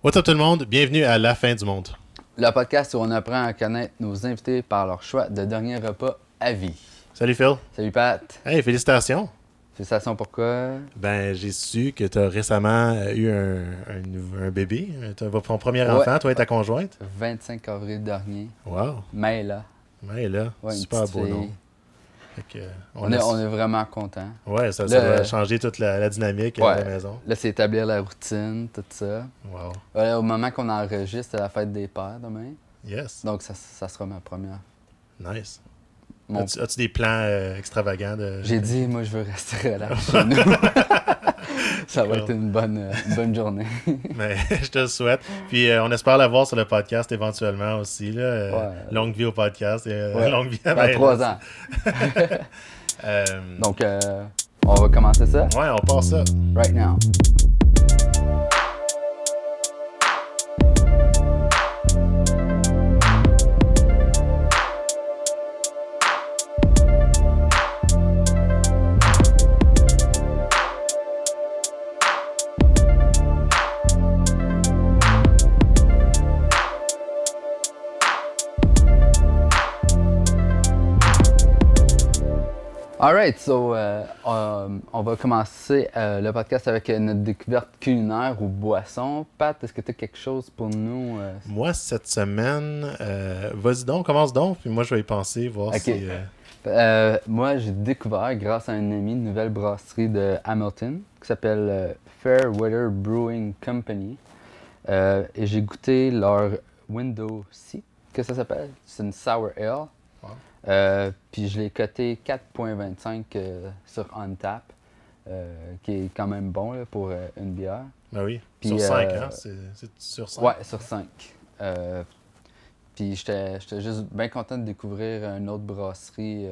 What's up tout le monde? Bienvenue à La fin du monde. Le podcast où on apprend à connaître nos invités par leur choix de dernier repas à vie. Salut Phil. Salut Pat. Hey, félicitations. Félicitations pourquoi? Ben, j'ai su que tu as récemment eu un bébé. Tu as ton premier enfant, toi et ta conjointe. 25 avril dernier. Wow. Maëla. Maëla, Ouais, une super petite beau fille. nom. Fait que, On est vraiment contents. Ouais, ça Là, va changer toute la dynamique ouais. à la maison. Là, c'est établir la routine, tout ça. Wow. Au moment qu'on enregistre, c'est la fête des pères demain. Yes. Donc, ça sera ma première. Nice. Mon- As-tu des plans extravagants de... J'ai dit, moi, je veux rester relax chez nous. Ça va être une bonne journée. Mais je te le souhaite. Puis on espère l'avoir sur le podcast éventuellement aussi. Là. Ouais. Longue vie au podcast et Ouais. longue vie à Dans Maëla. 3 ans. Euh, Donc, on va commencer ça Ouais, on part ça. right now. Alright, so on va commencer le podcast avec notre découverte culinaire ou boisson. Pat, est-ce que tu as quelque chose pour nous? Moi, cette semaine, vas-y donc, commence donc, puis moi je vais y penser, voir Ok. si... Moi, j'ai découvert, grâce à un ami, une nouvelle brasserie de Hamilton qui s'appelle Fairweather Brewing Company. Et j'ai goûté leur Window Seat, que ça s'appelle. C'est une sour ale. Wow. Puis je l'ai coté 4,25 sur Untap, qui est quand même bon là, pour une bière. Ben oui, Puis, sur 5, hein? C'est sur 5. Ouais, sur 5. Puis j'étais juste bien content de découvrir une autre brasserie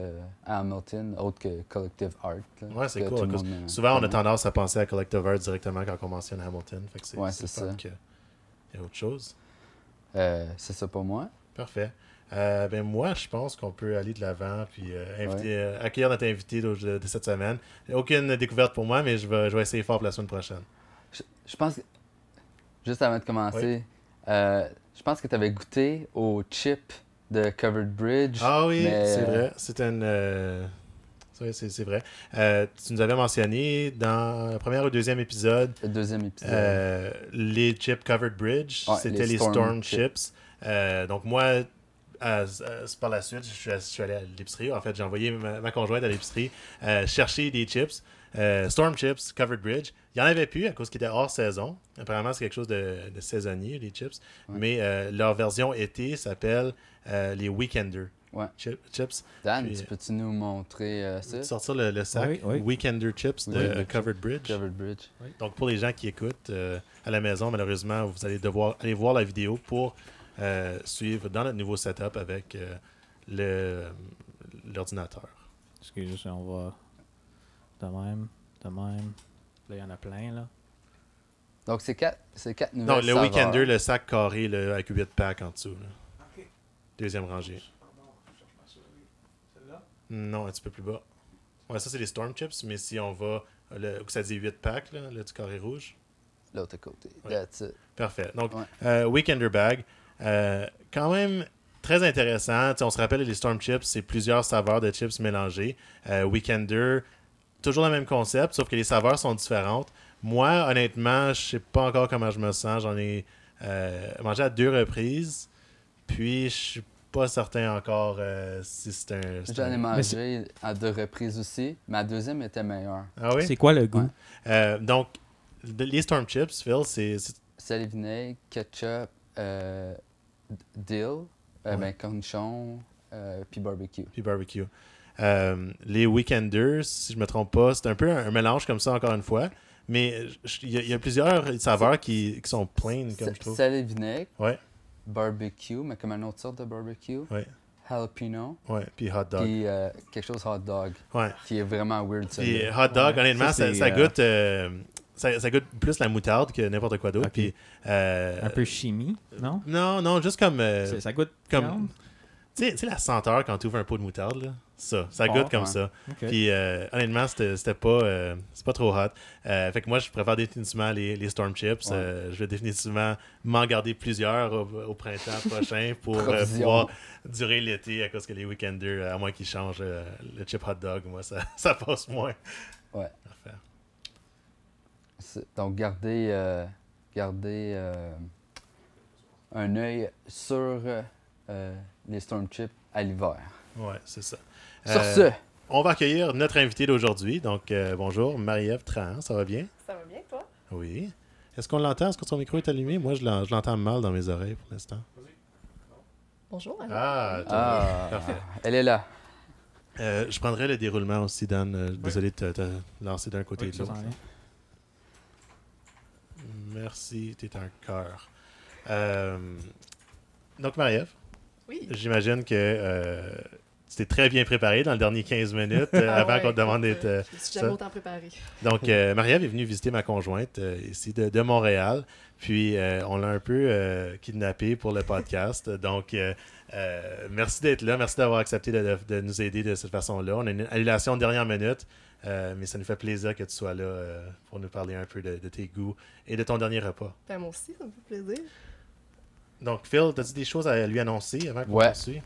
à Hamilton, autre que Collective Art. Là, Ouais, c'est que cool. tout le Parce monde, que souvent, on a connaît. tendance à penser à Collective Art directement quand on mentionne Hamilton. Fait que Ouais, c'est c'est fun ça. qu'il y a autre chose. C'est ça pour moi. Parfait. Ben moi, je pense qu'on peut aller de l'avant puis accueillir notre invité de cette semaine. Aucune découverte pour moi, mais je vais essayer fort pour la semaine prochaine. Je pense que, juste avant de commencer, je pense que tu avais goûté au chip de Covered Bridge. Ah oui, mais, c'est vrai. C'était une... c'est vrai. Tu nous avais mentionné dans le premier ou deuxième épisode Le deuxième épisode. les chips Covered Bridge. Ouais, C'était les les Storm Storm Chips. Chips. Donc moi, par la suite, je suis allé à l'épicerie. En fait, j'ai envoyé ma conjointe à l'épicerie chercher des chips. Storm Chips, Covered Bridge. Il n'y en avait plus à cause qu'ils étaient hors saison. Apparemment, c'est quelque chose de saisonnier, les chips. Ouais. Mais leur version été s'appelle les Weekender Ouais. chips. Dan, puis, tu peux-tu nous montrer ça? Sortir le sac Oui. Weekender Chips de Oui. Covered Bridge. Covered Bridge. Donc, pour les gens qui écoutent à la maison, malheureusement, vous allez devoir aller voir la vidéo pour suivre dans notre nouveau setup avec l'ordinateur. Excusez, on va de même. Là, il y en a plein, là. Donc, c'est quatre nouvelles Non, le saveurs. Weekender, le sac carré avec 8 packs en dessous. Là. Deuxième rangée. Non, un petit peu plus bas. Ouais, ça, c'est les Storm Chips, mais si on va, où ça dit 8 packs, là, le du carré rouge. L'autre côté. Ouais. That's it. Parfait. Donc, Ouais. Weekender Bag, quand même très intéressant. T'sais, on se rappelle, les Storm Chips, c'est plusieurs saveurs de chips mélangées. Weekender, toujours le même concept, sauf que les saveurs sont différentes. Moi, honnêtement, je sais pas encore comment je me sens. J'en ai mangé à 2 reprises, puis je suis pas certain encore si c'est un... J'en ai mangé à 2 reprises aussi, mais la deuxième était meilleure. Ah oui? C'est quoi le goût? Donc, les Storm Chips, Phil, c'est Sel et vinaigre, ketchup, dill, cornichon, puis barbecue. puis barbecue. Les Weekenders, si je me trompe pas, c'est un peu un mélange comme ça, encore une fois. Mais il y a plusieurs saveurs qui sont plain, comme je trouve. Sel et vinaigre, Ouais, barbecue, mais comme une autre sorte de barbecue, ouais, jalapeno, ouais. Puis hot dog. puis quelque chose hot dog, Ouais. qui est vraiment weird. Puis celui-là. hot dog, Ouais, honnêtement, ça, c'est, ça goûte... ça goûte plus la moutarde que n'importe quoi d'autre. Ok. Puis, Un peu chimie, non? non, juste comme... Ça goûte comme- viande? tu sais la senteur quand tu ouvres un pot de moutarde, là? Ça goûte comme ouais. ça. Ok. Puis honnêtement, c'était pas, c'est pas trop hot. Fait que moi, je préfère définitivement les Storm Chips. Ouais. Je vais définitivement m'en garder plusieurs au printemps prochain pour Provision. pouvoir durer l'été à cause que les Weekenders, à moins qu'ils changent le chip hot dog, moi, ça passe moins. Ouais. Parfait. Donc, gardez un œil sur les Storm Chips à l'hiver. Ouais, c'est ça. Sur ce, On va accueillir notre invité d'aujourd'hui. Donc, bonjour, Marie-Ève Trahan, ça va bien? Ça va bien, toi? Oui. Est-ce qu'on l'entend? Est-ce que son micro est allumé? Moi, je l'entends mal dans mes oreilles pour l'instant. Bonjour, Anna. Ah, parfait. elle est là. Je prendrai le déroulement aussi, Dan. Désolé de te lancer d'un côté et de Ça l'autre. s'en vient. Merci, t'es un cœur. Donc, Marie-Ève, Oui. j'imagine que tu t'es très bien préparé dans les derniers 15 minutes Ah avant ouais, qu'on te demande écoute, d'être... je me suis jamais autant préparée. Donc, Marie-Ève est venue visiter ma conjointe ici de Montréal. Puis, on l'a un peu kidnappée pour le podcast. Donc, merci d'être là. Merci d'avoir accepté de nous aider de cette façon-là. On a une annulation de dernière minute, mais ça nous fait plaisir que tu sois là pour nous parler un peu de tes goûts et de ton dernier repas. Ben, moi aussi, ça me fait plaisir. Donc, Phil, as-tu des choses à lui annoncer avant qu'on Ouais. poursuive?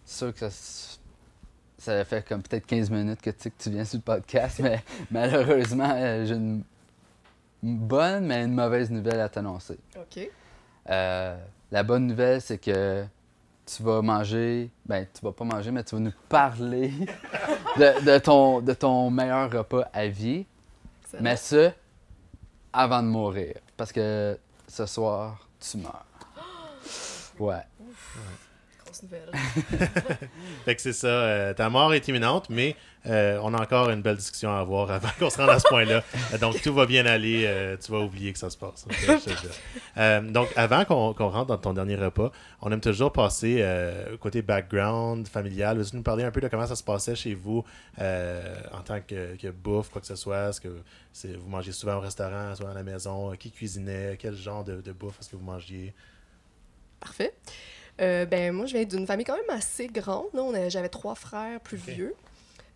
Sûr que ça fait comme peut-être 15 minutes que tu viens sur le podcast, mais malheureusement, j'ai une bonne mais une mauvaise nouvelle à t'annoncer. OK. La bonne nouvelle, c'est que tu vas manger, ben tu vas pas manger, mais tu vas nous parler de ton meilleur repas à vie, Excellent. mais ça, avant de mourir, parce que ce soir, tu meurs. Ouais. Grosse nouvelle. Fait que c'est ça. Ta mort est imminente, mais on a encore une belle discussion à avoir avant qu'on se rende à ce point-là. Donc, tout va bien aller. Tu vas oublier que ça se passe. Ok, je te jure. Donc, avant qu'on rentre dans ton dernier repas, on aime toujours passer côté background familial. Veux-tu nous parler un peu de comment ça se passait chez vous en tant que bouffe, quoi que ce soit? Est-ce que vous mangez souvent au restaurant, soit à la maison? Qui cuisinait? Quel genre de bouffe est-ce que vous mangiez? Parfait. Ben, moi, je viens d'une famille quand même assez grande. Là. J'avais 3 frères plus Ok. vieux.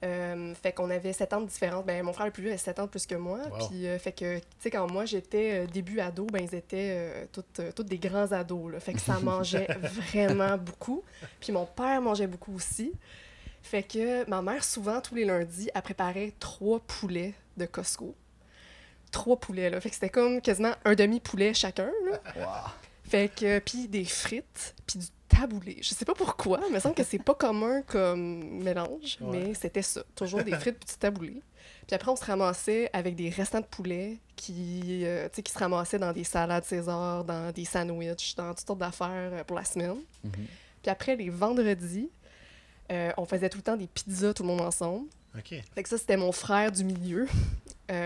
Fait qu'on avait 7 ans de différence. Ben, mon frère le plus vieux avait 7 ans de plus que moi. Wow. Puis, fait que, tu sais, quand moi, j'étais début ado, ben, ils étaient toutes des grands ados, là. Fait que ça mangeait vraiment beaucoup. Puis mon père mangeait beaucoup aussi. Fait que ma mère, souvent, tous les lundis, elle préparait 3 poulets de Costco. 3 poulets, là. Fait que c'était comme quasiment un demi-poulet chacun, là. Wow. Fait que, puis des frites, puis du taboulé. Je sais pas pourquoi, il me semble que c'est pas commun comme mélange, Ouais. mais c'était ça. Toujours des frites puis du taboulé. Puis après, on se ramassait avec des restants de poulet qui se ramassaient dans des salades César, dans des sandwichs, dans toutes sortes d'affaires pour la semaine. Mhm. Puis après, les vendredis, on faisait tout le temps des pizzas, tout le monde ensemble. OK. Fait que ça, c'était mon frère du milieu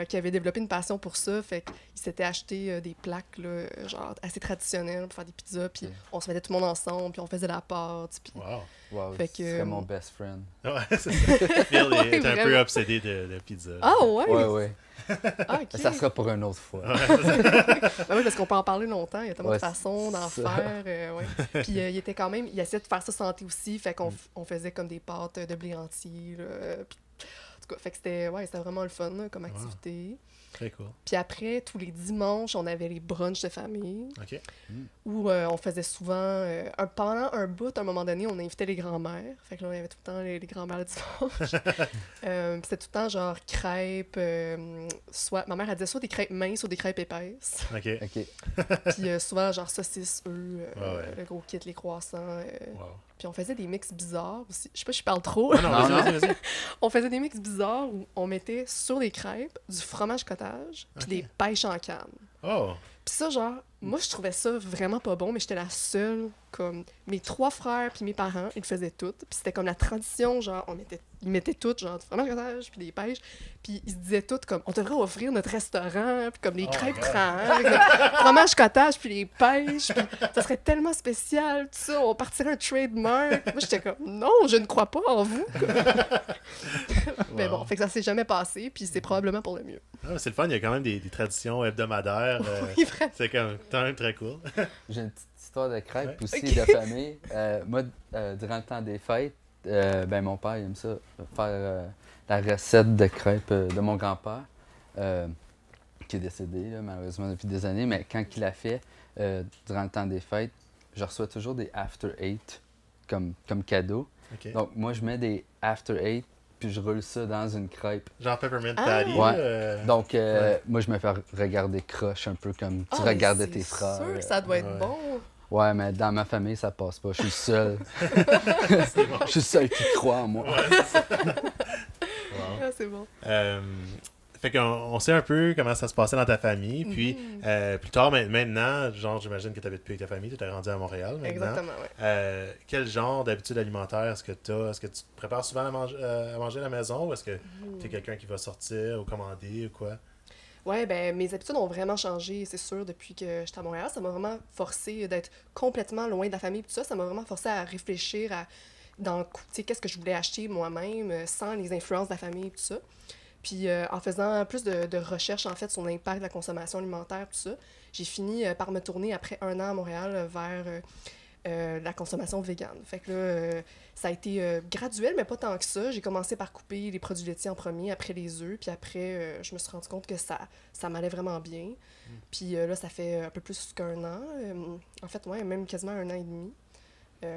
qui avait développé une passion pour ça. Fait qu'il s'était acheté des plaques, là, genre assez traditionnelles pour faire des pizzas. Puis Ok. on se mettait tout le monde ensemble, puis on faisait la pâte. Puis... Wow. Wow, Fait ce que, serait mon best friend. Ouais, c'est ça. Phil Ouais, est un peu vraiment. obsédé de pizza. Ah ouais? Ouais, ouais. Ah, ok. Ça sera pour une autre fois. Ben oui, parce qu'on peut en parler longtemps. Il y a tellement Ouais, de façons d'en c'est ça. faire. Ouais. Puis il était quand même... Il essayait de faire ça santé aussi. Fait qu'on on faisait comme des pâtes de blé entier. Là, puis, en tout cas, fait que c'était vraiment le fun là, comme activité. Très cool. Puis après, tous les dimanches, on avait les brunchs de famille. OK. Où on faisait souvent... pendant un bout, à un moment donné, on invitait les grands-mères. Fait que là, on avait tout le temps les grands-mères le dimanche. Puis c'était tout le temps genre crêpes, soit... Ma mère, elle disait soit des crêpes minces ou des crêpes épaisses. OK. OK. Puis souvent, genre saucisses, œufs, Ouais. le gros kit, les croissants. Wow. Puis on faisait des mix bizarres aussi. Je sais pas si je parle trop. Non, Non, vas-y. On faisait des mix bizarres où on mettait sur les crêpes du fromage cottage puis Ok. des pêches en canne. Oh! Puis ça, genre, moi, je trouvais ça vraiment pas bon, mais j'étais la seule, comme... Mes 3 frères puis mes parents, ils le faisaient tout. Puis c'était comme la tradition, genre, ils mettaient tout, genre, du fromage cottage puis des pêches. Puis ils se disaient tout, comme, on devrait offrir notre restaurant, puis comme les Oh crêpes my God. Trahan, avec le fromage cottage puis les pêches. Puis ça serait tellement spécial, tout ça, on partirait un trademark. Moi, j'étais comme, non, je ne crois pas en vous. Mais bon, Wow. fait que ça s'est jamais passé, puis c'est probablement pour le mieux. Ah, mais c'est le fun, il y a quand même des traditions hebdomadaires. Oui, vraiment. C'est quand même très cool. J'ai une petite histoire de crêpes Ouais. aussi Ok. de famille. Moi, durant le temps des fêtes, Ben, mon père, il aime ça, faire la recette de crêpes de mon grand-père, qui est décédé, là, malheureusement, depuis des années. Mais quand il l'a fait, durant le temps des fêtes, je reçois toujours des After Eight comme cadeau. Ok. Donc, moi, je mets des After Eight, puis je roule ça dans une crêpe. Genre Peppermint Ah! Patty. Ouais. Donc, Ouais. moi, je me fais regarder croche un peu comme tu Ah, mais regardais c'est tes frères. sûr que ça doit être Ouais. bon. Ouais, mais dans ma famille, ça passe pas. Je suis le seul. C'est bon. Je suis le seul qui croit en moi. Ouais, c'est ça. Wow. Ah, c'est bon. Fait qu'on sait un peu comment ça se passait dans ta famille. Puis plus tard, maintenant, genre, j'imagine que tu n'habites plus avec ta famille, tu es rendu à Montréal maintenant. Exactement, ouais. Quel genre d'habitude alimentaire est-ce que tu as? Est-ce que tu te prépares souvent à manger à la maison ou est-ce que tu es quelqu'un qui va sortir ou commander ou quoi? Ouais, ben mes habitudes ont vraiment changé, c'est sûr, depuis que j'étais à Montréal. Ça m'a vraiment forcé d'être complètement loin de la famille, tout ça. Ça m'a vraiment forcé à réfléchir à tu sais, qu'est-ce que je voulais acheter moi-même, sans les influences de la famille, tout ça. Puis en faisant plus de recherches, en fait, sur l'impact de la consommation alimentaire, tout ça, j'ai fini par me tourner, après 1 an à Montréal, vers la consommation végane. Fait que là, ça a été graduel, mais pas tant que ça. J'ai commencé par couper les produits laitiers en premier, après les œufs, puis après, je me suis rendu compte que ça m'allait vraiment bien. Puis là, ça fait un peu plus qu'1 an. En fait, ouais, même quasiment 1 an et demi.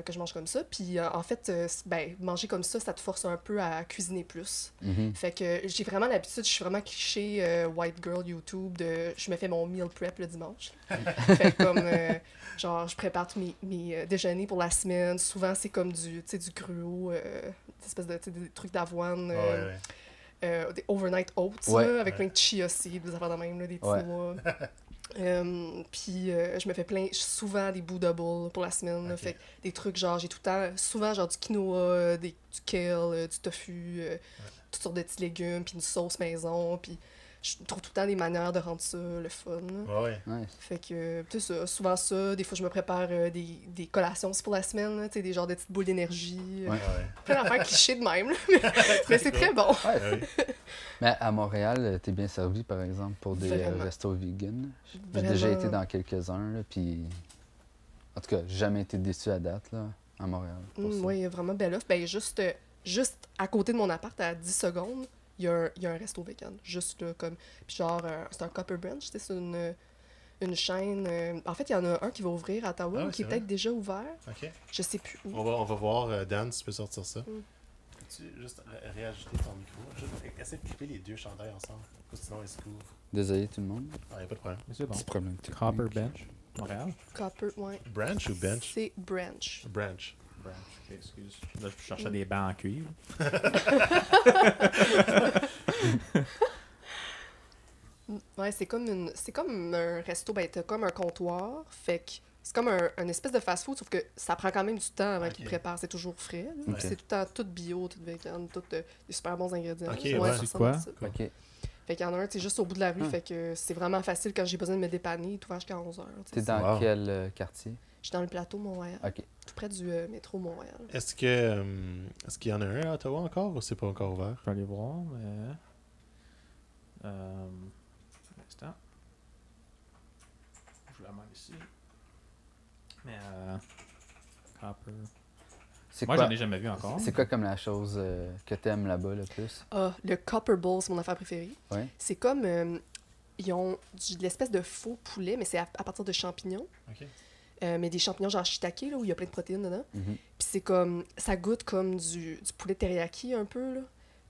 Que je mange comme ça. Puis en fait, ben, manger comme ça te force un peu à cuisiner plus. Mhm. Fait que j'ai vraiment l'habitude, je suis vraiment cliché white girl YouTube je me fais mon meal prep le dimanche. Fait que comme, genre, je prépare tous mes déjeuners pour la semaine. Souvent, c'est comme du gruau, des espèces de, tu sais, des trucs d'avoine, des overnight oats, Ouais. là, avec plein de chia seeds, des affaires de même, là, des petits Ouais. noix. Puis je me fais souvent des double pour la semaine. Là. Ok. Fait que des trucs genre, j'ai tout le temps, souvent genre du quinoa, du kale, du tofu, toutes sortes de petits légumes, puis une sauce maison. Puis je trouve tout le temps des manières de rendre ça le fun. Là. Ouais. Nice. Fait que, tu sais, souvent ça, des fois je me prépare des collations aussi pour la semaine, là, tu sais, des genres de petites boules d'énergie. Ouais. Plein d'affaires clichés de même, là, mais c'est très bon. Ouais. Ah oui. Mais à Montréal, t'es bien servi, par exemple, pour des Vraiment. restos vegan. J'ai Vraiment. déjà été dans quelques-uns, là, puis... En tout cas, j'ai jamais été déçu à date, là, à Montréal. pour ça. Oui, il y a vraiment belle offre. Ben, juste à côté de mon appart, à 10 secondes, il y a un resto vegan. Juste là, comme. Puis genre, c'est un Copper Branch, tu sais, c'est une chaîne. En fait, il y en a un qui va ouvrir à Ottawa, Ah oui, qui est c'est peut-être déjà ouvert. OK. Je sais plus où. On va voir, Dan, si tu peux sortir ça. Peux-tu juste réajuster ton micro? Juste essayer de clipper les deux chandails ensemble. Parce que sinon, ils se couvrent. Désolé tout le monde. Ah, y a pas de problème. Mais c'est bon. Petit problème technique. Copper Bench, Montréal. Copper, ouais. Branch ou bench? C'est Branch. Branch. Branch, ok, excuse. Là, je cherchais des bancs en cuivre. Ouais, c'est comme un resto, ben, t'as comme un comptoir. Fait que c'est comme un espèce de fast-food, sauf que ça prend quand même du temps avant Ok. qu'ils préparent. C'est toujours frais. Là. Ok. C'est tout le temps tout bio, tout vegan, tout des super bons ingrédients. Ok, Ouais, ouais. ça C'est ressemble à quoi? ça. OK. Fait qu'il y en a un, c'est juste au bout de la rue, Ah. fait que c'est vraiment facile quand j'ai besoin de me dépanner. Tout ouvert jusqu'à 11h. T'es dans Wow. quel quartier? Je suis dans le plateau Mont-Royal, OK. tout près du métro Mont-Royal. Est-ce qu'il y en a un à Ottawa encore ou c'est pas encore ouvert? Je peux aller voir, mais. Un instant. Je la mets ici. Mais. Copper. C'est Moi, quoi, j'en ai jamais vu encore. c'est quoi comme la chose que t'aimes là-bas le plus? Ah, le Copper Bowl, c'est mon affaire préférée. Ouais. C'est comme, ils ont de l'espèce de faux poulet, mais c'est à partir de champignons. OK. Mais des champignons genre shiitake, là, où il y a plein de protéines dedans. Mhm. Puis c'est comme, ça goûte comme du poulet teriyaki un peu, là.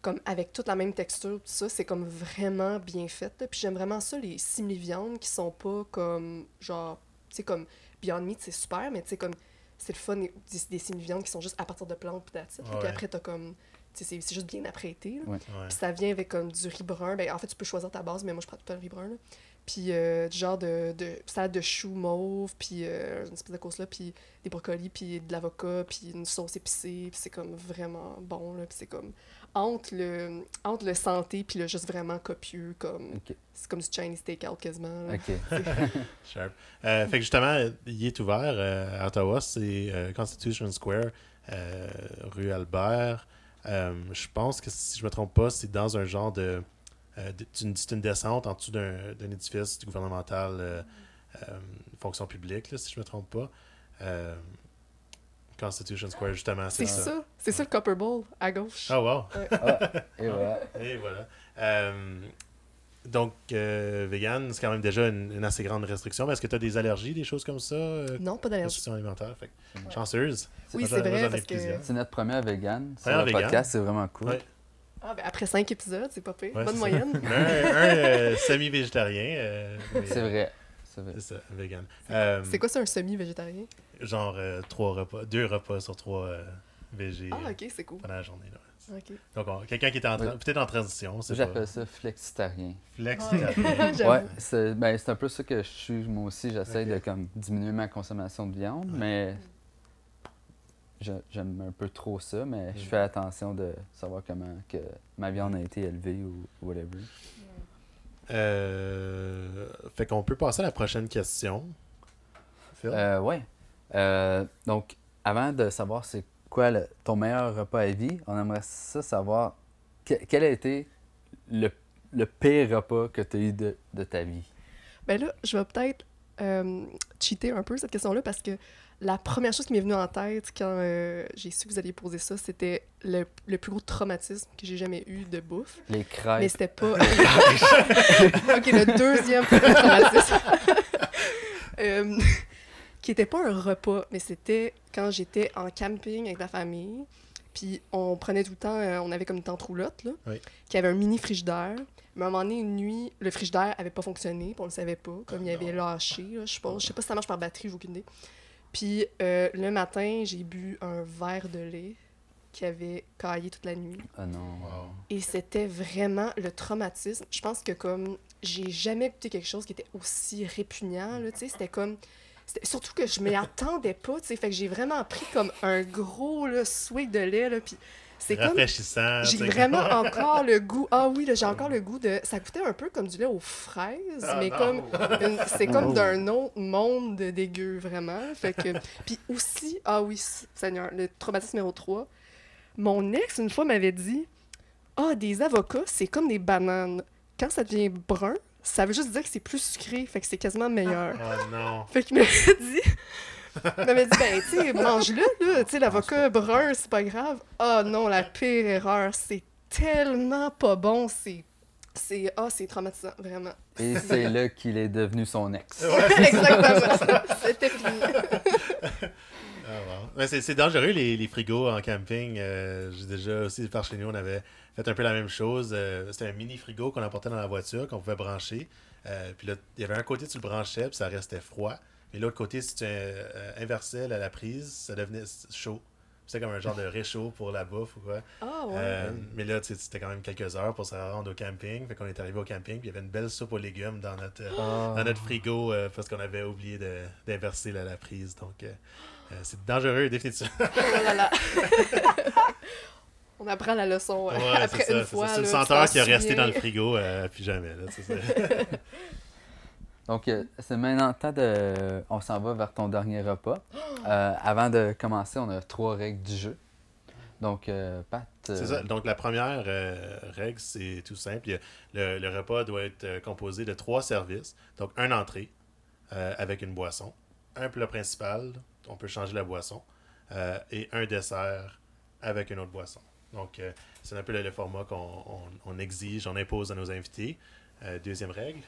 Comme avec toute la même texture, tout ça, c'est comme vraiment bien fait, là. Puis j'aime vraiment ça, les simili-viandes qui sont pas comme, genre, tu sais, comme Beyond Meat, c'est super, mais tu sais, comme, c'est le fun, des simili-viandes qui sont juste à partir de plantes, puis that's it, là. Ouais. Puis après, t'as comme, tu sais, c'est juste bien apprêté, là. Ouais. Ouais. Puis ça vient avec comme du riz brun. Ben, en fait, tu peux choisir ta base, mais moi, je prends tout le temps le riz brun. Là. Puis du genre de salade de choux mauve, puis une espèce de sauce-là, puis des brocolis, puis de l'avocat, puis une sauce épicée. Puis c'est comme vraiment bon. Là. Puis c'est comme entre le santé, puis le juste vraiment copieux. Comme, OK. c'est comme du Chinese takeout quasiment. Là. OK. Sharp. Fait que justement, il est ouvert à Ottawa, c'est Constitution Square, rue Albert. Je pense que si je me trompe pas, c'est dans un genre c'est une descente en dessous d'un édifice gouvernemental fonction publique, là, si je me trompe pas. Constitution Square, justement. C'est ça. C'est ça le Copper Bowl, à gauche. Oh, wow. Et voilà. Et voilà. Donc, vegan, c'est quand même déjà une assez grande restriction. Mais est-ce que tu as des allergies, des choses comme ça? Non, pas d'allergie. Restrictions alimentaires. Fait que, chanceuse. Oui, Moi, c'est vrai, j'en ai parce que... plusieurs. C'est notre premier vegan sur Première le vegan. podcast, c'est vraiment cool. Ouais. Ah, ben après 5 épisodes, c'est pas pire. Ouais, Bonne c'est moyenne. Un semi-végétarien. Mais C'est vrai. C'est vrai. C'est ça, vegan. C'est quoi ça, un semi-végétarien? Genre 2 repas sur 3 végés Ah, ok, c'est cool. pendant la journée. Là. Ok. Donc, quelqu'un qui est peut-être en transition. C'est J'appelle ça flexitarien. flexitarien. J'avoue. Ouais, c'est un peu ça que je suis. Moi aussi, j'essaie de comme, diminuer ma consommation de viande, mais j'aime un peu trop ça, mais je fais attention de savoir comment que ma viande a été élevée ou whatever. Fait qu'on peut passer à la prochaine question. Phil? Ouais. Donc, avant de savoir c'est quoi ton meilleur repas à vie, on aimerait ça savoir quel a été le pire repas que tu as eu de ta vie. Ben là, je vais peut-être cheater un peu cette question-là parce que la première chose qui m'est venue en tête quand j'ai su que vous alliez poser ça, c'était le plus gros traumatisme que j'ai jamais eu de bouffe. Les crêpes. Mais c'était pas... Ok, le deuxième plus gros traumatisme. Qui était pas un repas, mais c'était quand j'étais en camping avec la famille. Puis on prenait tout le temps... on avait comme une tente roulotte, là, Oui. qui avait un mini frigidaire. Mais à un moment donné, une nuit, le frigidaire avait pas fonctionné, puis on le savait pas, comme il avait lâché, là, je suppose. Je sais pas si ça marche par batterie, j'ai aucune idée. Puis le matin, j'ai bu un verre de lait qui avait caillé toute la nuit. Ah non. Wow. Et c'était vraiment le traumatisme. Je pense que comme j'ai jamais goûté quelque chose qui était aussi répugnant, là, tu sais, c'était comme... Surtout que je m'y attendais pas, tu sais, fait que j'ai vraiment pris comme un gros là, swig de lait, là, puis c'est comme... Rafraîchissant. J'ai tu sais. vraiment encore le goût... Ah oui, là, j'ai encore le goût de... Ça goûtait un peu comme du lait aux fraises, Ah, mais non. comme... C'est comme Oh. d'un autre monde de dégueu, vraiment. Fait que... Puis aussi, ah oui, Seigneur, le traumatisme numéro 3, mon ex, une fois, m'avait dit « Ah, des avocats, c'est comme des bananes. Quand ça devient brun, ça veut juste dire que c'est plus sucré, fait que c'est quasiment meilleur. » Oh non. Fait qu'il m'avait dit, ben, tu sais, mange-le, là. Tu sais, l'avocat brun, c'est pas grave. Ah non, la pire erreur, c'est tellement pas bon, c'est traumatisant, vraiment. Et c'est là qu'il est devenu son ex. Exactement. C'était fini. Ah, wow. Ouais, c'est dangereux, les frigos en camping. J'ai déjà aussi, par chez nous, on avait fait un peu la même chose. C'était un mini frigo qu'on apportait dans la voiture, qu'on pouvait brancher. Puis là, il y avait un côté, tu le branchais, puis ça restait froid. Mais l'autre côté, si tu inversais la prise, ça devenait chaud. C'était comme un genre de réchaud pour la bouffe ou quoi. Ah ouais. Mais là, tu sais, c'était quand même quelques heures pour se rendre au camping. Fait qu'on est arrivé au camping, puis il y avait une belle soupe aux légumes dans notre frigo parce qu'on avait oublié d'inverser la prise. Donc, c'est dangereux, définitivement. Oh là là. On apprend la leçon Ouais, après c'est une ça, fois. c'est le là, senteur tu qui a t'en resté dans le souviens. frigo, puis jamais. Là, c'est ça. Donc, c'est maintenant temps de... On s'en va vers ton dernier repas. Avant de commencer, on a 3 règles du jeu. Donc, Pat... C'est ça. Donc, la première règle, c'est tout simple. Le repas doit être composé de 3 services. Donc, un entrée avec une boisson, un plat principal, on peut changer la boisson, et un dessert avec une autre boisson. Donc, c'est un peu le format qu'on exige, on impose à nos invités. Deuxième règle.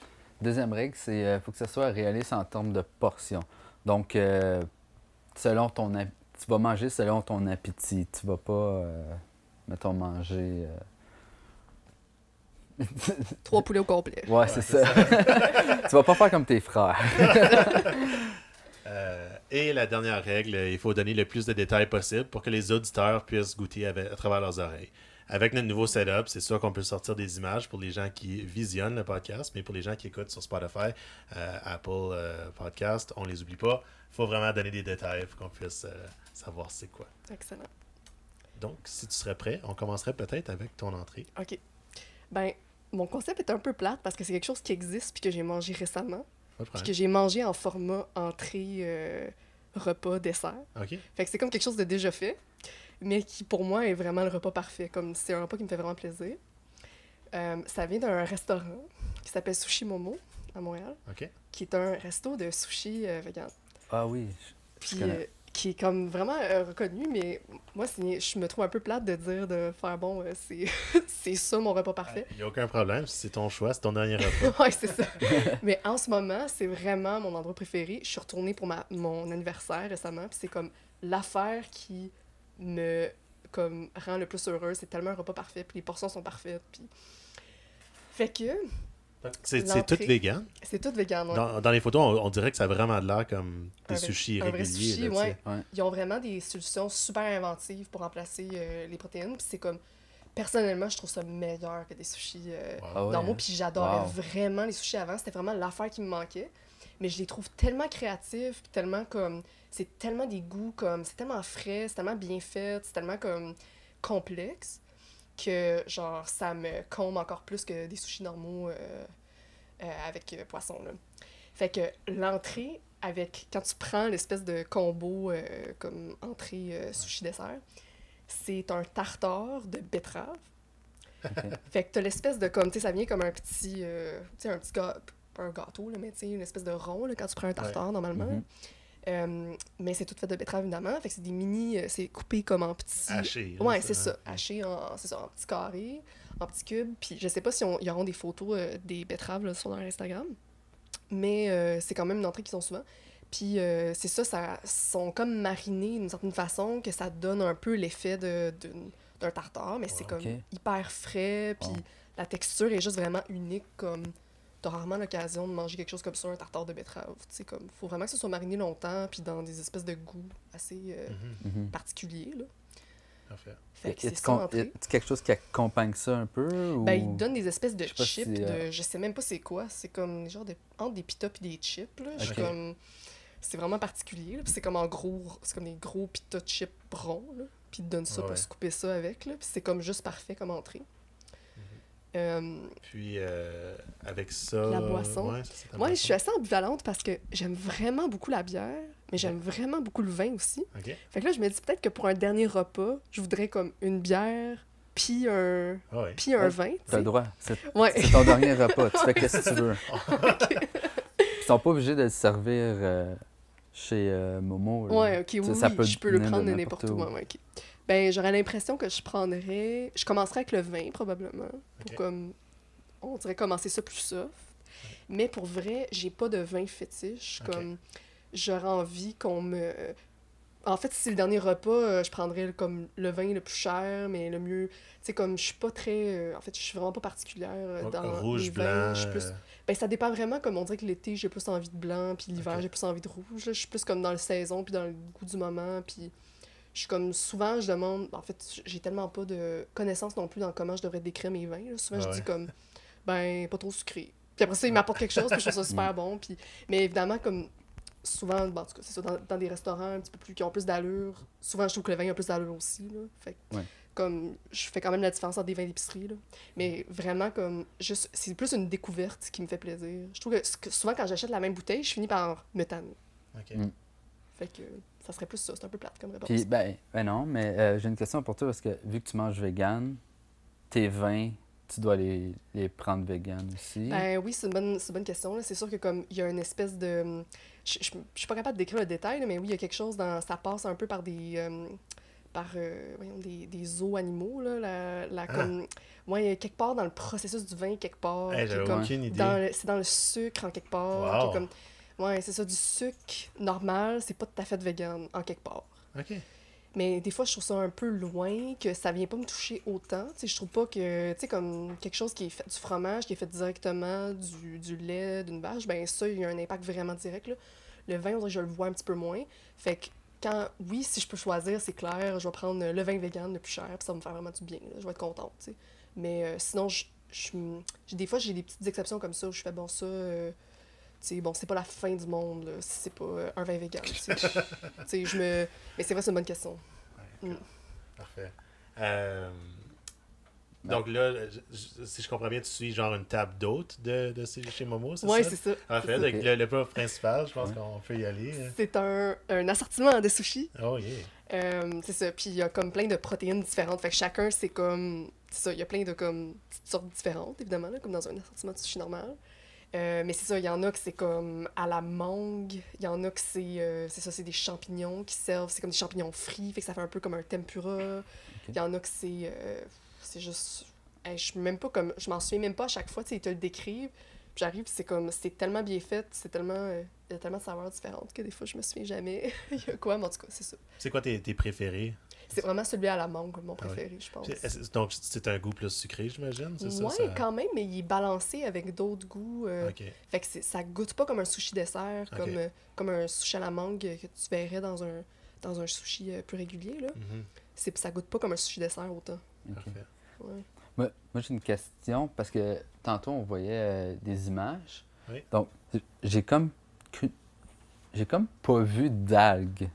Deuxième règle, c'est faut que ce soit réaliste en termes de portions. Donc, selon tu vas manger selon ton appétit. Tu vas pas, mettons, manger... 3 poulets au complet. Ouais, c'est ça. Tu vas pas faire comme tes frères. Et la dernière règle, il faut donner le plus de détails possible pour que les auditeurs puissent goûter à travers leurs oreilles. Avec notre nouveau setup, c'est sûr qu'on peut sortir des images pour les gens qui visionnent le podcast, mais pour les gens qui écoutent sur Spotify, Apple Podcast, on les oublie pas. Il faut vraiment donner des détails pour qu'on puisse savoir c'est quoi. Excellent. Donc, si tu serais prêt, on commencerait peut-être avec ton entrée. OK. Ben, mon concept est un peu plate parce que c'est quelque chose qui existe puis que j'ai mangé récemment. Pas de Puis problème. que j'ai mangé en format entrée, repas, dessert. OK. Fait que c'est comme quelque chose de déjà fait, mais qui pour moi est vraiment le repas parfait. Comme c'est un repas qui me fait vraiment plaisir. Ça vient d'un restaurant qui s'appelle Sushi Momo à Montréal, OK. qui est un resto de sushi vegan. Ah oui, Puis connais. qui est comme vraiment reconnu, mais moi, je me trouve un peu plate de dire, de faire, bon, c'est c'est ça mon repas parfait. Il n'y a aucun problème, c'est ton choix, c'est ton dernier repas. Ouais, c'est ça. Mais en ce moment, c'est vraiment mon endroit préféré. Je suis retournée pour mon anniversaire récemment, puis c'est comme l'affaire qui me comme rend le plus heureuse. C'est tellement un repas parfait, puis les portions sont parfaites, puis... Fait que... C'est l'entrée, tout vegan. c'est tout vegan, ouais. Dans les photos, on dirait que ça a vraiment de l'air comme des sushis un vrai réguliers. sushi, là, tu ouais. sais. Ouais. Ils ont vraiment des solutions super inventives pour remplacer les protéines, puis c'est comme... Personnellement, je trouve ça meilleur que des sushis Ah ouais, normaux, hein? puis j'adorais Wow. vraiment les sushis avant. C'était vraiment l'affaire qui me manquait. Mais je les trouve tellement créatifs, puis tellement comme... C'est tellement des goûts, comme... C'est tellement frais, c'est tellement bien fait, c'est tellement comme complexe que, genre, ça me comble encore plus que des sushis normaux avec poisson, là. Fait que l'entrée, avec... Quand tu prends l'espèce de combo comme entrée sushi-dessert, c'est un tartare de betterave. Fait que t'as l'espèce de comme, tu sais, ça vient comme un petit, tu sais, un petit pas un gâteau, là, mais tu sais, une espèce de rond, là, quand tu prends un tartare, normalement. Mais c'est tout fait de betterave, évidemment. Fait que c'est des mini, c'est coupé comme en petits... Haché. là, Ouais, c'est ça. Haché c'est ça, en petits carrés, en petits cubes. Puis je sais pas si ils auront des photos des betteraves là, sur leur Instagram. Mais c'est quand même une entrée qu'ils ont souvent. Puis c'est ça sont comme marinés d'une certaine façon que ça donne un peu l'effet d'un tartare, mais c'est comme Ok. hyper frais, puis Wow. la texture est juste vraiment unique, comme t'as rarement l'occasion de manger quelque chose comme ça, un tartare de betterave, tu sais, comme faut vraiment que ça soit mariné longtemps, puis dans des espèces de goûts assez Mhm. particuliers, là. Parfait. Fait que Y c'est ça, a l'entrée. quelque chose qui accompagne ça un peu? Ou... Ben, ils donnent des espèces de Je sais pas chips, si, je sais même pas c'est quoi, c'est comme genre entre des pita puis des chips, là. Je suis Ok. comme... C'est vraiment particulier, là. Puis c'est comme en gros, c'est comme des gros pita chips ronds, là. Puis ils te donnent ça Ouais. pour se couper ça avec, là. Puis c'est comme juste parfait comme entrée. Puis, avec ça... La boisson. Ouais, ça, c'est ta Moi, je boisson. suis assez ambivalente parce que j'aime vraiment beaucoup la bière, mais j'aime vraiment beaucoup le vin aussi. OK. Fait que là, je me dis peut-être que pour un dernier repas, je voudrais comme une bière, puis un Ah ouais. puis un Ouais, vin, tu T'as le sais. droit. C'est Ouais. c'est ton dernier repas. Tu fais ce que tu veux. Ils sont pas obligés de le servir chez Momo. là. Ouais, ok, Tu sais, oui, ça oui, peut je peux le venir prendre de n'importe n'importe où. où. Ouais, ouais, ok. Ben, j'aurais l'impression que je prendrais... Je commencerais avec le vin, probablement, pour Ok. comme... On dirait commencer ça plus soft. Mais pour vrai, j'ai pas de vin fétiche, Ok. comme... J'aurais envie qu'on me... En fait, si c'est le dernier repas, je prendrais comme le vin le plus cher, mais le mieux... Tu sais, comme je suis pas très... en fait, je suis vraiment pas particulière dans Rouge, les vins. blanc... Je suis plus... Ben, ça dépend vraiment, comme on dirait que l'été, j'ai plus envie de blanc, puis l'hiver, Ok. j'ai plus envie de rouge. Là. Je suis plus comme dans la saison, puis dans le goût du moment, puis je suis comme... Souvent, je demande... En fait, j'ai tellement pas de connaissances non plus dans comment je devrais décrire mes vins. Là. Souvent, Ah je ouais. dis comme... Ben, pas trop sucré. Puis après ça, ils m'apportent quelque chose, puis je trouve ça super bon, puis... Mais évidemment, comme... Souvent, bon, en tout cas, c'est ça, dans des restaurants un petit peu plus... qui ont plus d'allure, souvent, je trouve que le vin a plus d'allure aussi, là. Fait que, Ouais. comme... Je fais quand même la différence entre des vins d'épicerie, là. Mais vraiment, comme... Juste, c'est plus une découverte qui me fait plaisir. Je trouve que souvent, quand j'achète la même bouteille, je finis par me tanner. OK. Mm. Fait que ça serait plus ça. C'est un peu plate comme réponse. Puis, ben non, mais j'ai une question pour toi parce que vu que tu manges vegan, tes vins, tu dois les prendre vegan aussi. Ben oui, c'est une bonne question. Là. C'est sûr que comme il y a une espèce de... Je suis pas capable de décrire le détail, là, mais oui, il y a quelque chose dans... Ça passe un peu par des... voyons, des os animaux, là. Comme... Ouais, il y a quelque part dans le processus du vin, quelque part. Hey, qui est j'avais comme aucune idée. c'est dans le sucre, en quelque part. Wow. qui est comme... Ouais, c'est ça, du sucre normal, c'est pas tout à fait vegan, en quelque part. OK. Mais des fois, je trouve ça un peu loin, que ça vient pas me toucher autant. Tu sais, je trouve pas que, tu sais, comme quelque chose qui est fait du fromage, qui est fait directement du lait d'une vache, ben ça, il y a un impact vraiment direct, là. Le vin, on dirait que je le vois un petit peu moins. Fait que oui, si je peux choisir, c'est clair, je vais prendre le vin vegan le plus cher, puis ça va me faire vraiment du bien, là. Je vais être contente, tu sais. Mais sinon, des fois, j'ai des petites exceptions comme ça où je fais, bon, ça... tu sais, bon, c'est pas la fin du monde, là, si c'est pas un vin vegan, tu sais. Tu sais, Mais c'est vrai, c'est une bonne question. Ouais, Mm. Parfait. Donc là, si je comprends bien, tu suis genre une table d'hôtes de chez Momo, c'est Ouais, ça? c'est ça. Parfait. ça. Donc, le plat principal, je pense Ouais. qu'on peut y aller. C'est un assortiment de sushis. Oh yeah. C'est ça. Puis il y a comme plein de protéines différentes. Fait que chacun, c'est comme... C'est ça, il y a plein de comme petites sortes différentes, évidemment, là, comme dans un assortiment de sushi normal. Mais c'est ça, il y en a que c'est comme à la mangue, il y en a que c'est ça, c'est des champignons qui servent, c'est comme des champignons frits, fait que ça fait un peu comme un tempura. Il y en a que c'est juste... hey, je m'en souviens même pas à chaque fois, tu sais, ils te le décrivent, puis j'arrive, puis c'est comme, c'est tellement bien fait, c'est tellement... il y a tellement de saveurs différentes que des fois, je me souviens jamais. Il y a quoi, mais en tout cas, c'est ça. C'est quoi tes préférés? C'est vraiment celui à la mangue, mon préféré, je pense. Donc, c'est un goût plus sucré, j'imagine, c'est ça? Ouais, quand même, mais il est balancé avec d'autres goûts. OK. Fait que ça goûte pas comme un sushi dessert, Ok. comme un sushi à la mangue que tu verrais dans un sushi plus régulier, là. Mhm. Ça goûte pas comme un sushi dessert autant. Ok. Parfait. Ouais. Moi, j'ai une question parce que tantôt, on voyait des images. Oui. Donc, j'ai comme pas vu d'algues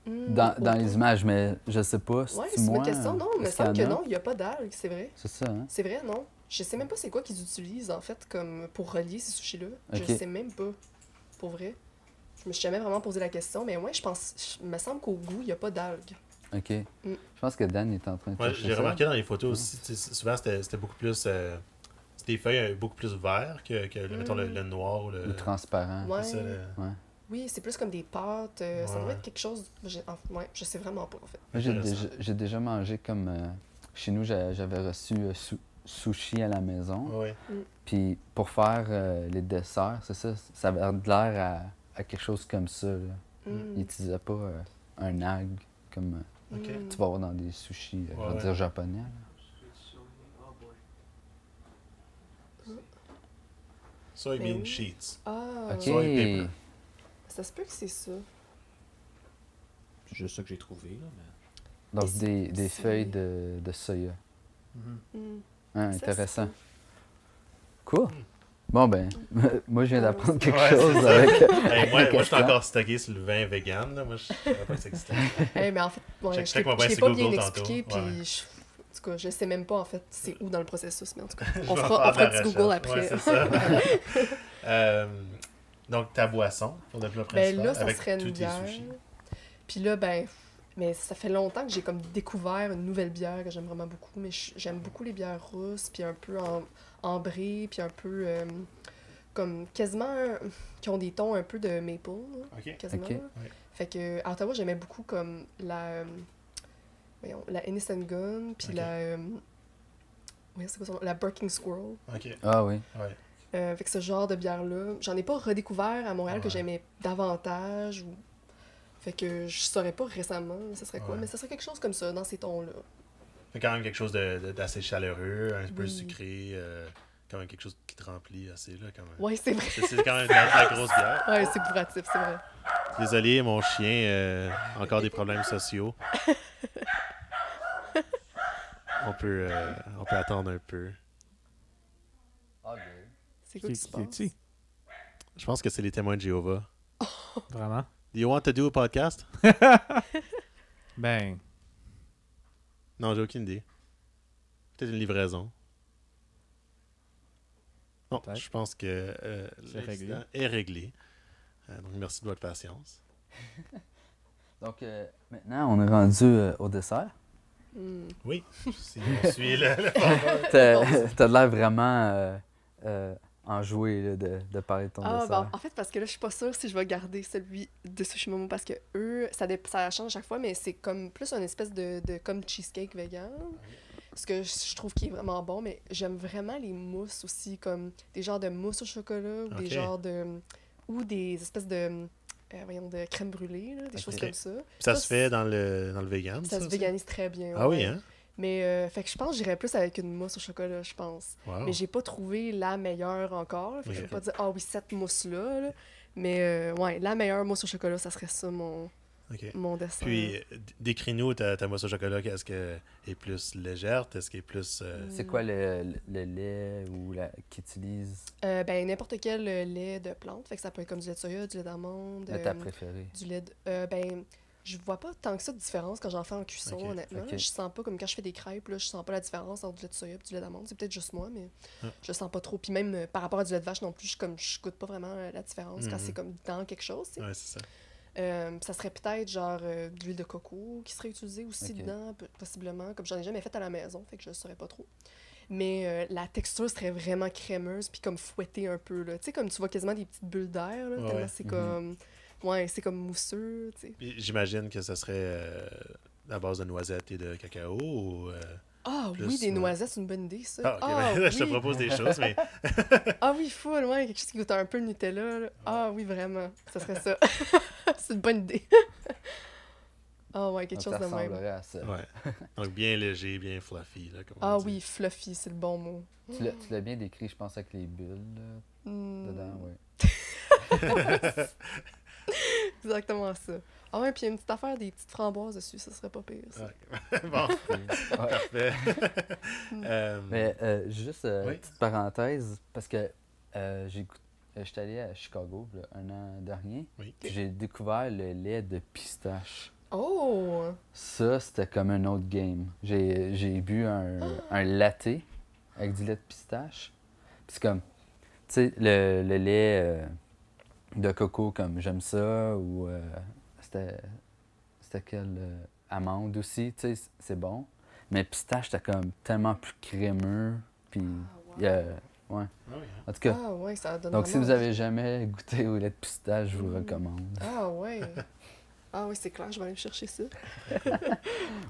dans les images, mais je sais pas. Ouais, C'est c'est moi. une question, non, mais il me est-ce qu'il y semble que en a? non, il y a pas d'algues, c'est vrai. C'est ça, hein? C'est vrai, non. Je sais même pas c'est quoi qu'ils utilisent, en fait, comme pour relier ces sushis-là. Ok. Je sais même pas, pour vrai. Je me suis jamais vraiment posé la question, mais ouais, il me semble qu'au goût, il y a pas d'algues. OK. Mm. Je pense que Dan est en train de Ouais, chercher j'ai ça. remarqué dans les photos aussi, tu sais, souvent c'était beaucoup plus. C'était des feuilles beaucoup plus vertes que mettons, le noir ou le. Le transparent. Ouais. C'est ça, Ouais. Oui, c'est plus comme des pâtes. Ça doit Ouais. être quelque chose. Ouais, je sais vraiment pas, en fait. Moi, Intéressant. j'ai déjà mangé comme... chez nous, j'avais reçu sushi à la maison. Ouais. Puis pour faire les desserts, c'est ça, ça avait l'air à quelque chose comme ça. Là. Ils Mm. n'utilisaient pas un algue comme Ok. Mm. tu vas avoir dans des sushis, on va Ouais. dire japonais. Là. Soybean oui. sheets. Ah, OK. Soy paper. ça se peut que c'est ça. C'est juste ça que j'ai trouvé, là, mais... Donc Et des c'est- feuilles de soya. Mhm. Mm. Hein, Ça se intéressant. peut. Cool. Bon ben, moi je viens d'apprendre quelque Ouais, chose c'est ça. avec... Hey, moi, je suis question. encore stocké sur le vin vegan. Là. Moi, je savais pas que ça existait. Mais en fait, ouais, Check-moi bien je l'ai sur pas bien Google tantôt. expliqué, puis Ouais. en tout cas, je sais même pas, en fait, c'est où dans le processus, mais en tout cas, Je on vais fera faire un de la petit Google recherche. après. Ouais, c'est ça. Donc, ta boisson pour le plat principal. Ben là, ça avec serait tous une tes bière. sushis. Puis là, ben, mais ça fait longtemps que j'ai comme découvert une nouvelle bière que j'aime vraiment beaucoup. Mais j'aime beaucoup les bières rousses, puis un peu ambrées, puis un peu comme quasiment qui ont des tons un peu de maple, là, OK. quasiment. Ok. là. Fait que à Ottawa, j'aimais beaucoup comme la Innocent Gun, puis Ok. oui, c'est quoi son nom? La Barking Squirrel. OK. Ah oui. Ouais. Fait que ce genre de bière-là, j'en ai pas redécouvert à Montréal que Ouais. j'aimais davantage. Fait que je saurais pas récemment ce serait quoi, Ouais. mais ce serait quelque chose comme ça, dans ces tons-là. Fait quand même quelque chose d'assez chaleureux, un peu Oui. sucré, quand même quelque chose qui te remplit assez, là, quand même. Ouais, c'est vrai. C'est quand même de la grosse bière. Ouais, c'est bourratif, c'est vrai. Désolé, mon chien, encore des problèmes sociaux. On peut attendre un peu. C'est quoi qui se passe? Qui? Je pense que c'est les témoins de Jéhovah. Vraiment? Do you want to do a podcast? Ben, Non, j'ai aucune idée. Peut-être une livraison. Bon, Peut-être. je pense que C'est l'incident est réglé. Donc, merci de votre patience. Donc maintenant, on est rendu au dessert. Hmm. Oui, si on suit le format. T'as l'air vraiment enjoué là, de parler de ton Ah, dessert. ben, en fait, parce que là, je suis pas sûre si je vais garder celui de Sushi Momo parce que eux, ça change à chaque fois, mais c'est comme plus une espèce de comme cheesecake vegan. Ce que je trouve qui est vraiment bon, mais j'aime vraiment les mousses aussi, comme des genres de mousse au chocolat ou Ok. des genres de. Ou des espèces de. Voyons, de crème brûlée, là, des choses Ok. comme ça. Ça se fait dans le vegan, Ça se véganise très bien. Ah oui, ouais. hein? Mais fait que je pense que j'irais plus avec une mousse au chocolat, je pense. Wow. Mais j'ai pas trouvé la meilleure encore. Fait que je Ok. vais pas dire, ah oui, cette mousse-là. Là. Mais ouais, la meilleure mousse au chocolat, ça serait ça OK. mon dessert. Puis, décris-nous ta mousse au chocolat. Est-ce qu'elle est plus légère? Est-ce qu'elle est plus... C'est quoi le lait ou qu'ils utilisent Ben, n'importe quel lait de plante. Fait que ça peut être comme du lait de soya, du lait d'amande. ta préférée? Du lait de... ben, je vois pas tant que ça de différence quand j'en fais en cuisson, Ok, honnêtement. ok. Je sens pas, comme quand je fais des crêpes, là, je sens pas la différence entre du lait de soya et du lait d'amande. C'est peut-être juste moi, mais Ah. je le sens pas trop. Puis même par rapport à du lait de vache non plus, je goûte pas vraiment la différence quand Mhm. c'est comme dans quelque chose. Tu sais. Ouais, c'est ça. Ça serait peut-être genre de l'huile de coco qui serait utilisée aussi Ok. dedans, possiblement. Comme j'en ai jamais fait à la maison, fait que je ne saurais pas trop. mais la texture serait vraiment crémeuse, puis comme fouettée un peu, là. Tu sais, comme tu vois quasiment des petites bulles d'air, là, Ouais. tellement c'est comme... Ouais, c'est comme mousseux, tu sais. Puis j'imagine que ça serait à base de noisettes et de cacao ou... Ah Plus, oui, des ouais. noisettes, c'est une bonne idée, ça. Ah, ok, Ah ben, je te oui. propose des choses, mais... Ah oui, full, ouais, quelque chose qui goûte un peu le Nutella, là. Ah oui, vraiment, ça serait ça. C'est une bonne idée. Ah ouais, quelque Donc, chose ça de même. ressemblerait à ça. Ouais. Donc, bien léger, bien fluffy, là, comme Ah on dit. oui, fluffy, c'est le bon mot. Tu l'as bien décrit, je pense, avec les bulles là, Hmm, dedans, oui. Exactement ça. Ah ouais, puis il y a une petite affaire, des petites framboises dessus, ça serait pas pire, ça. Ouais. Bon, Ouais. parfait. Mais juste, Oui. petite parenthèse, parce que j'étais allé à Chicago là, un an dernier, Oui. puis j'ai découvert le lait de pistache. Oh! Ça, c'était comme un autre game. J'ai bu un latte avec du lait de pistache. Puis c'est comme, tu sais, le lait de coco, comme j'aime ça, ou c'était quelle amande aussi, tu sais, c'est bon. Mais pistache, c'était comme tellement plus crémeux. Puis, Ah, wow. ouais. Ah oui, hein. En tout cas, Ah ouais, ça donne donc si vraiment vous envie. avez jamais goûté au lait de pistache, je vous Mm. recommande. Ah ouais. Ah oui, c'est clair, je vais aller chercher ça.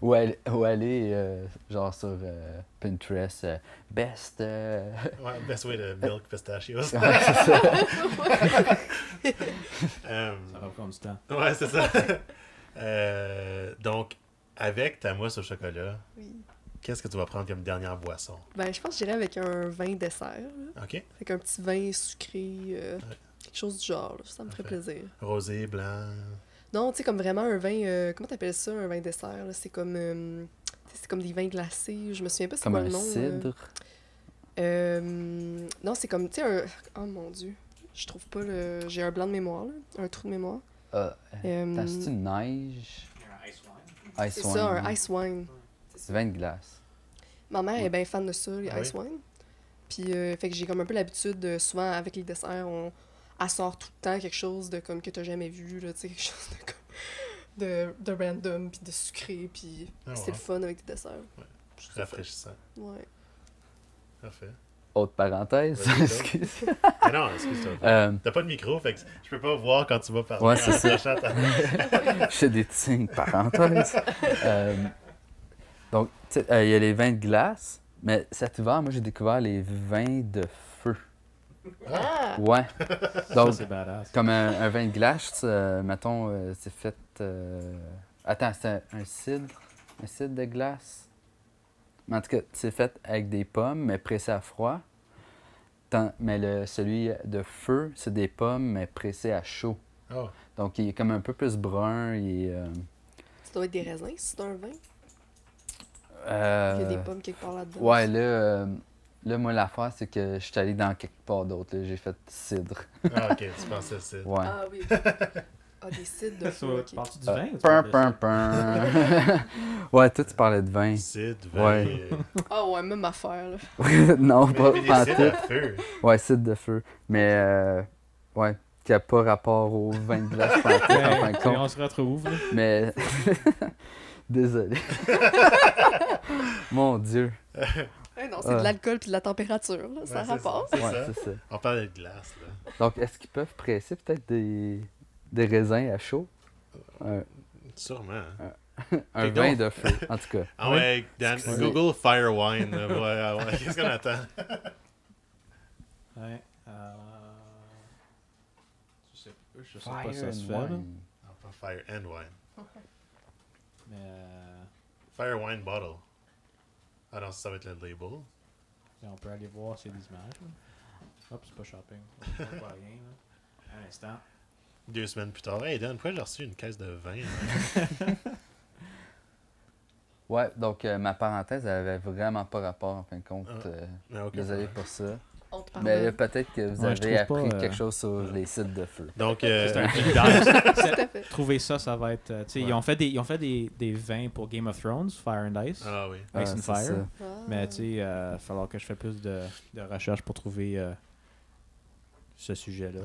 Ou aller genre sur Pinterest, best. Ouais, best way to milk pistachios. Ouais, c'est ça. Ça va prendre du temps. Ouais, c'est ça. Donc, avec ta mousse au chocolat, Oui. qu'est-ce que tu vas prendre comme dernière boisson? Ben, je pense que j'irais avec un vin dessert, là. OK? Avec un petit vin sucré, quelque chose du genre, là. Ça me ferait Parfait. plaisir. Rosé, blanc. Non, tu sais, comme vraiment un vin, comment t'appelles ça, un vin dessert, là? C'est comme, tu sais, c'est comme des vins glacés, je me souviens pas c'est Comme quoi un le nom. cidre. Non, c'est comme, tu sais, un... Oh mon Dieu, je trouve pas le... J'ai un blanc de mémoire, là, un trou de mémoire. Attends, Euh, c'est une neige. Ice c'est wine. ça, un ice wine. Vin de glace. Ma mère est bien fan de ça, les Ah ice oui? wine. Puis, fait que j'ai comme un peu l'habitude, souvent avec les desserts, elle sort tout le temps quelque chose de comme que t'as jamais vu, là, tu sais, quelque chose de comme... de random, puis de sucré, puis Ah c'est ouais. le fun avec des desserts. Ouais. Je trouve ça fun. Rafraîchissant. Ouais. Parfait. Autre parenthèse. Vas-y, donc. Excuse. Ah non, excuse-toi. T'as pas de micro, fait que je peux pas voir quand tu vas parler. Ouais, c'est en ça. sachant ta- Je fais des signes parenthèses. Donc, tu sais, il y a les vins de glace, mais cet hiver, moi, j'ai découvert les vins de feu. Ah! Ouais. Ça, Donc, c'est badass. comme un vin de glace, mettons, c'est fait... Attends, c'est un cidre de glace? Mais en tout cas, c'est fait avec des pommes, mais pressées à froid. Mais celui de feu, c'est des pommes, mais pressées à chaud. Oh, Donc, il est comme un peu plus brun. Ça doit être des raisins, si c'est un vin. Il y a des pommes quelque part là-dedans. Ouais, là, moi, l'affaire, c'est que je suis allé dans quelque part d'autre. là. J'ai fait cidre. ah, ok, tu pensais ça. Ouais. Ah oui. Ah, des cidres de feu, ok. Parles-tu du vin ou tu Pin, parles de pin, ça? pin. Ouais, toi, tu parlais de vin. Cidre, vin. Ouais. Ah ouais, même affaire, là. Non, Mais, pas mais des pas en cidres à tout. feu. Ouais, cidre de feu. Mais, ouais, qui n'a pas rapport au vin de glace en fin Ouais, de compte. on se retrouve. Là. Mais, désolé. Mon Dieu. Ouais, non, c'est de l'alcool puis de la température, là. Ça Ouais, c'est rapporte. ça, c'est Ouais, ça. c'est ça. On parle de glace, là. Donc, est-ce qu'ils peuvent presser peut-être des raisins à chaud? Sûrement. Un Fait que vin donc- de feu, en tout cas. Ah ouais, Dan, Excusez. Google Fire Wine. là. Ouais, ouais. Qu'est-ce qu'on attend? Ouais. Je sais pas Fire si ça se and fait, là. wine. Ah, pas Fire and Wine. Mais Fire Wine Bottle. Ah non, ça va être le label. on peut aller voir ces images. Là. Hop, c'est pas shopping. On voit rien. Là. Un instant. 2 semaines plus tard. Hey Dan, pourquoi j'ai reçu une caisse de vin? Ouais, donc ma parenthèse, elle avait vraiment pas rapport en fin de compte. Ah, ok, Désolé ouais. pour ça. On te Mais pardonne. peut-être que vous Ouais, je avez trouve appris pas, quelque chose sur les sites de feu. Donc, C'est un deep dive. Tout à fait. Trouver ça, ça va être. Tu sais, Ouais. ils ont fait des vins pour Game of Thrones, Fire and Ice. ah oui. Ice Ah, and c'est Fire. ça. Ah. Mais tu sais, il va falloir que je fasse plus de recherches pour trouver ce sujet-là.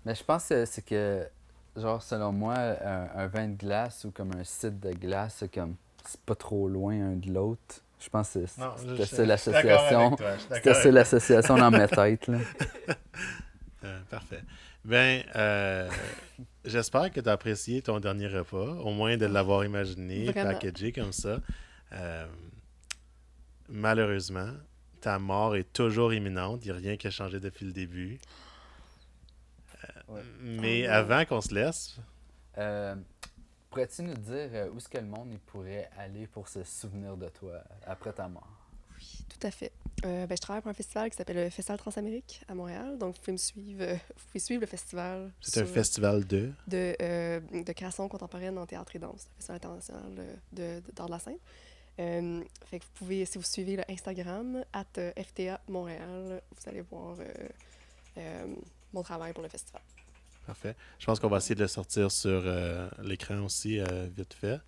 Mais je pense que c'est que, genre, selon moi, un vin de glace ou comme un site de glace, c'est pas trop loin un de l'autre. Je pense que Non, c'était je ça l'association. je suis d'accord C'était ça avec l'association dans ma tête. Là. Parfait. Ben, j'espère que tu as apprécié ton dernier repas, au moins de l'avoir imaginé, Vraiment. packagé comme ça. Malheureusement, ta mort est toujours imminente. Il n'y a rien qui a changé depuis le début. Ouais. Mais Oh non. avant qu'on se laisse, Pourrais-tu nous dire où est-ce que le monde il pourrait aller pour se souvenir de toi après ta mort? Tout à fait. Je travaille pour un festival qui s'appelle le Festival Transamérique à Montréal. Donc, vous pouvez me suivre. Vous pouvez suivre le festival. c'est un sur- festival de... de création contemporaine en théâtre et danse, le Festival international d'art de la scène. Fait que vous pouvez, si vous suivez le Instagram, @FTA Montréal, vous allez voir mon travail pour le festival. Parfait. Je pense qu'on va essayer de le sortir sur l'écran aussi, vite fait.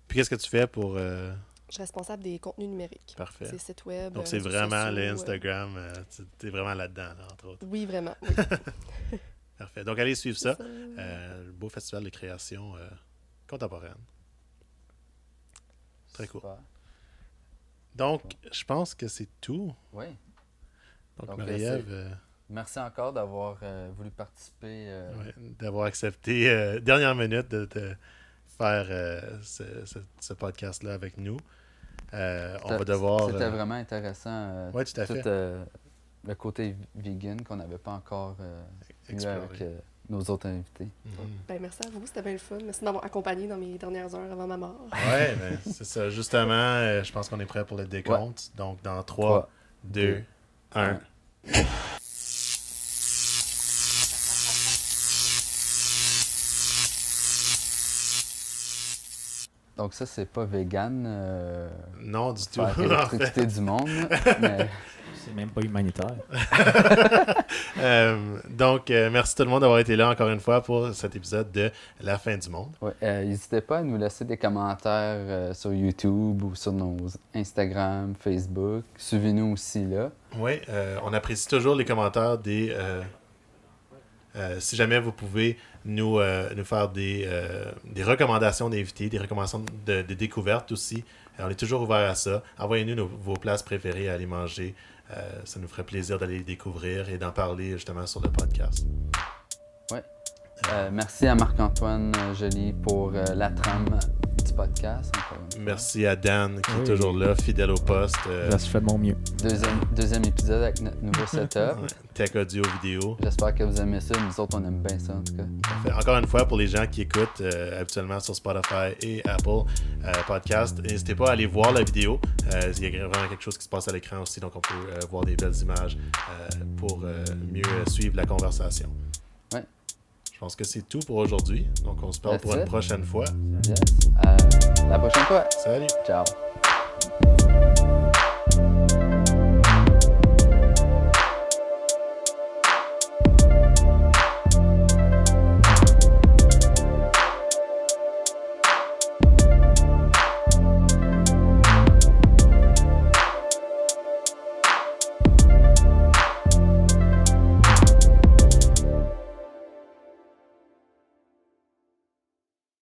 Puis qu'est-ce que tu fais pour... Je suis responsable des contenus numériques. Parfait. C'est site web. Donc, c'est réseaux vraiment sociaux, le Instagram. Tu es vraiment là-dedans, là, entre autres. Oui, vraiment. Oui. Parfait. Donc, allez suivre ça. C'est Le beau festival de création contemporaine. Très cool. Super. Donc, je pense que c'est tout. Oui. Donc, Donc, Marie-Ève, Merci encore d'avoir voulu participer. ouais, d'avoir accepté, dernière minute, de faire ce podcast-là avec nous. On va devoir... C'était vraiment intéressant. Oui, tout à fait. Tout le côté vegan qu'on n'avait pas encore eu Explorer. avec nos autres invités. Ben, merci à vous, c'était bien le fun. Merci de m'avoir accompagné dans mes dernières heures avant ma mort. Ouais, ben, c'est ça. Justement, je pense qu'on est prêt pour le décompte. Donc, dans 3, 2, 1. Donc ça, c'est pas vegan. Non, du tout. Faire En fait. l'électricité du monde. Mais C'est même pas humanitaire. Donc, merci tout le monde d'avoir été là encore une fois pour cet épisode de La fin du monde. ouais, n'hésitez pas à nous laisser des commentaires sur YouTube ou sur nos Instagram, Facebook. Suivez-nous aussi là. Oui, on apprécie toujours les commentaires des... si jamais vous pouvez nous faire des recommandations d'invités, des recommandations de découvertes aussi, on est toujours ouvert à ça. Envoyez-nous vos places préférées à aller manger. Ça nous ferait plaisir d'aller les découvrir et d'en parler justement sur le podcast. Merci à Marc-Antoine Joly pour la trame du podcast. encore une fois. Merci à Dan qui est Oui. toujours là, fidèle au poste. Je fais de mon mieux. Deuxième épisode avec notre nouveau setup. Ouais, tech audio vidéo. J'espère que vous aimez ça. Nous autres, on aime bien ça en tout cas. Fait, encore une fois, pour les gens qui écoutent habituellement sur Spotify et Apple Podcast, n'hésitez pas à aller voir la vidéo. Il y a vraiment quelque chose qui se passe à l'écran aussi, donc on peut voir des belles images pour mieux suivre la conversation. Ouais. Je pense que c'est tout pour aujourd'hui. Donc on se parle That's pour une it. prochaine fois. Yes. La prochaine fois. Salut! Ciao.